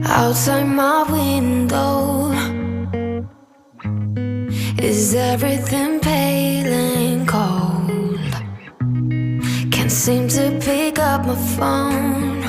Outside my window, is everything pale and cold? Can't seem to pick up my phone.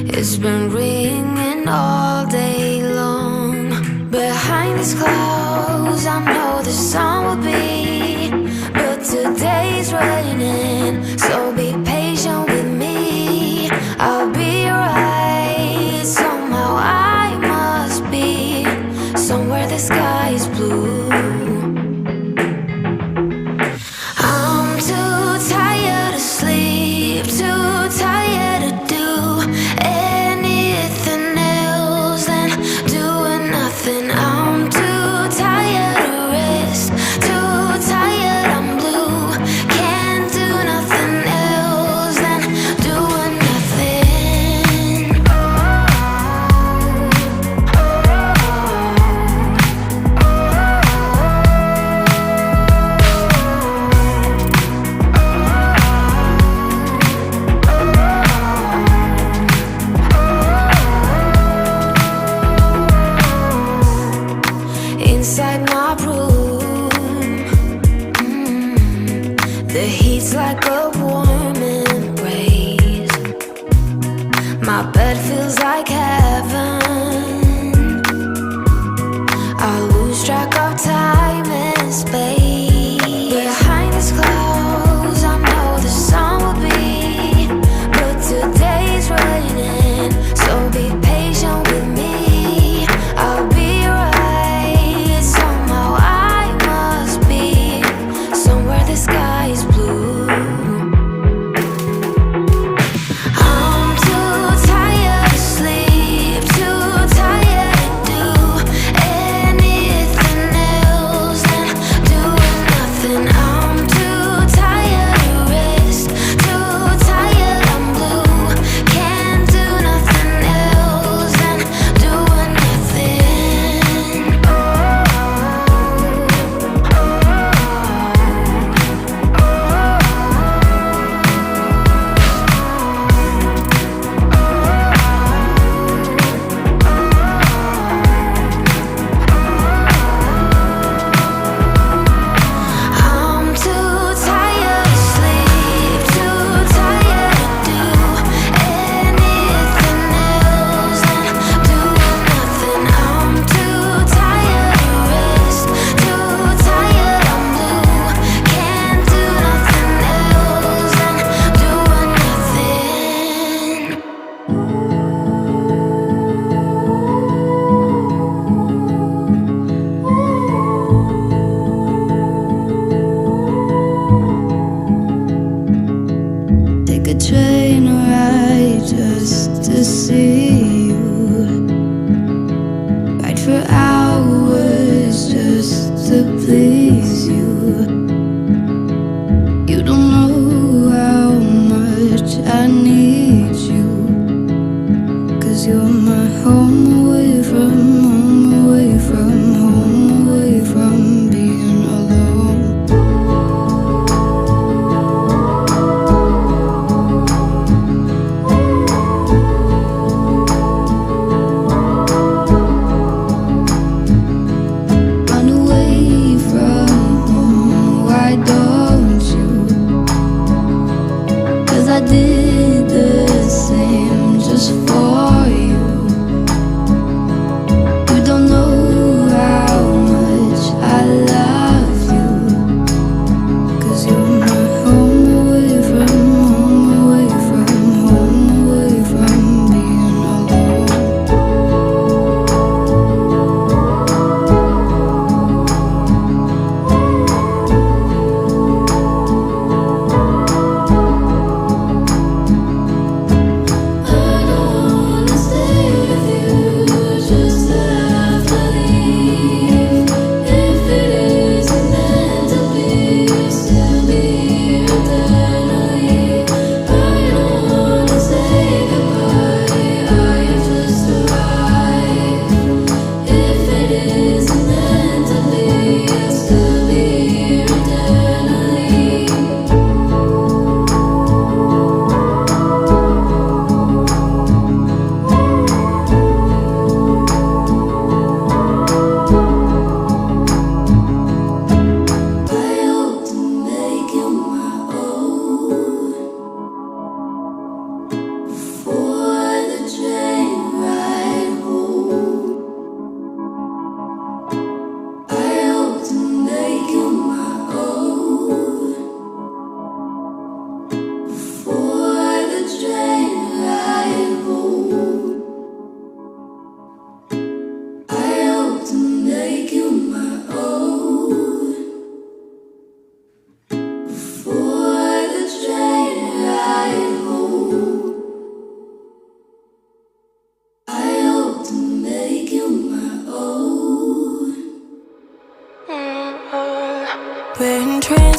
It's been ringing all day long. Behind these clouds, I know the sun will be, but today's raining, so be patient with me. I'll be right, somehow I must be somewhere the sky is blue. I'm too tired to sleep, too tired to do anything else than doing nothing. I'm too tired to rest, too tired, I'm blue. Can't do nothing else than doing nothing. Inside my room, the heat's like a warm embrace. My bed feels like heaven. I lose track of time and space. Behind these clouds, I know the sun will be, but today's raining, so be patient with me. I'll be right, somehow I must be somewhere the sky is blue. I'm too tired to sleep, too tired to do anything else than doing nothing. I'm too tired to rest, too tired, I'm blue. Can't do nothing else than doing nothing. I'm too tired to sleep, too tired to do anything else than doing nothing. I'm too tired to rest, too tired, I'm blue. Can't do nothing else than doing nothing. Take a train ride just to see you. Ride for hours just to please you. You don't know how much I need you, 'cause you're my home away from home, away from home, away from being alone. Run away from home, why don't you? 'Cause I did the same just for you. You don't know how much I love you, 'cause you're my home away from home, away from home, away from being alone.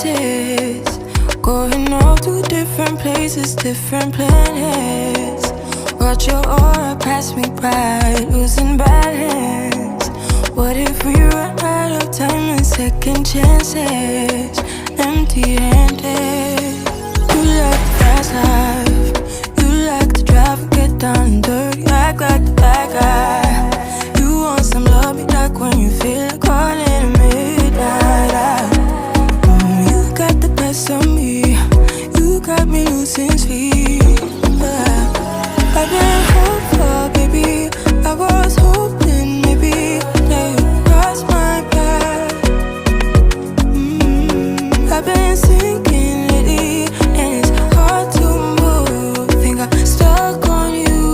trances, going off to different places, different planets. Watch your aura pass me by, losing balance. What if we run out of time and second chances? Empty-handed. You like the fast life, you like to drive and get down and dirty, act like the bad guy. You want some love, be like when you feel like calling at midnight. You got the best of me, you got me losing sleep. I've been hopeful, baby, I was hoping maybe that you'd cross my path. I've been sinking lately, and it's hard to move. Think I'm stuck on you.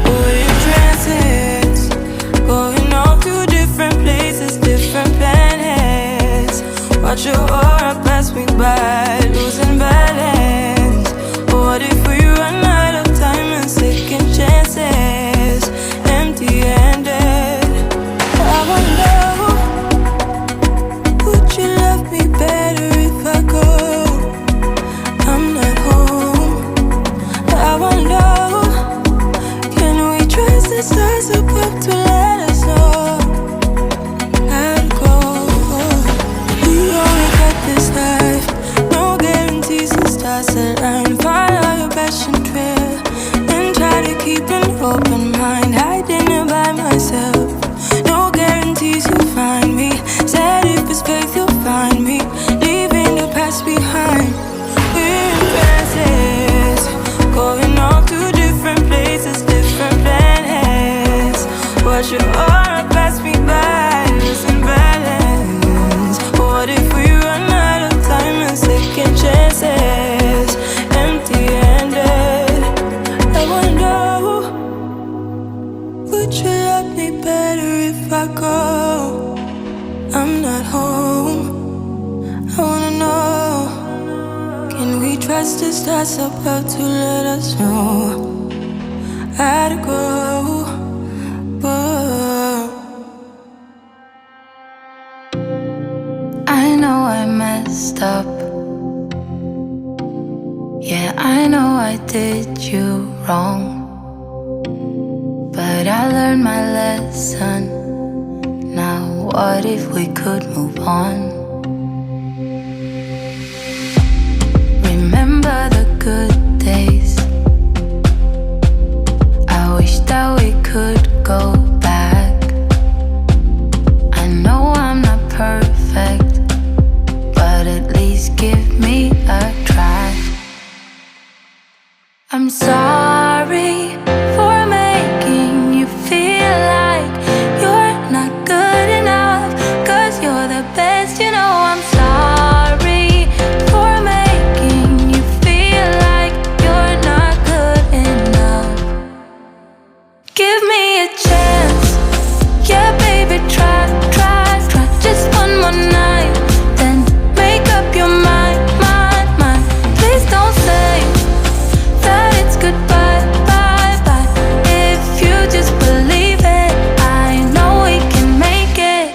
We're in trances, going off to different places, different planets. Watch your aura pass me by, losing balance. What if we run out of time and second chances? Empty-handed. I wonder, would you love me better if I go? I'm not home. I wonder, can we trust the stars above to let us know how to go? We only got this life, no guarantees and stars align. Follow your passion trail and try to keep an open mind. Hiding it by myself, no guarantees you'll find me. Said if it's faith you'll find me, leaving the past behind. We're in trances, going off to different places, different planets. Watch your aura pass me by, losing balance. What if we run out of time and second chances? Empty-handed. I wonder, would you love me better if I go? I'm not home. I wanna know, can we trust the stars above to let us know how to go? I know I messed up. Yeah, I know I did you wrong, but I learned my lesson. Now what if we could move on? Remember the good days. I wish that we could go back. I know I'm not perfect, but at least give me a try. I'm sorry for making you feel like you're not good enough, 'cause you're the best, you know. I'm sorry for making you feel like you're not good enough. Give me a chance, yeah baby, try, try, try. Just one more night, then make up your mind, mind, mind. Please don't say that it's goodbye, bye, bye. If you just believe it, I know we can make it.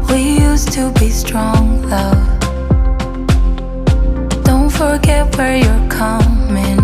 We used to be strong, love. Don't forget where you're coming